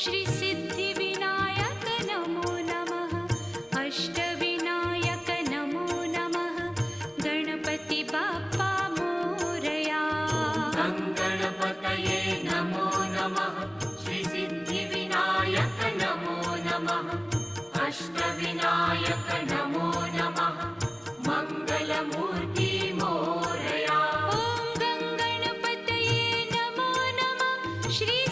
श्री सिद्धिविनायक नमो नमः। अष्टविनायक नमो नमः। गणपति बाप्पा मोरया। गणपतये नमो नमः। श्री सिद्धिविनायक नमो नमः। अष्टविनायक नमो नमः। मंगलमूर्ति मोरया। ॐ गणपतये नमो नमः। श्री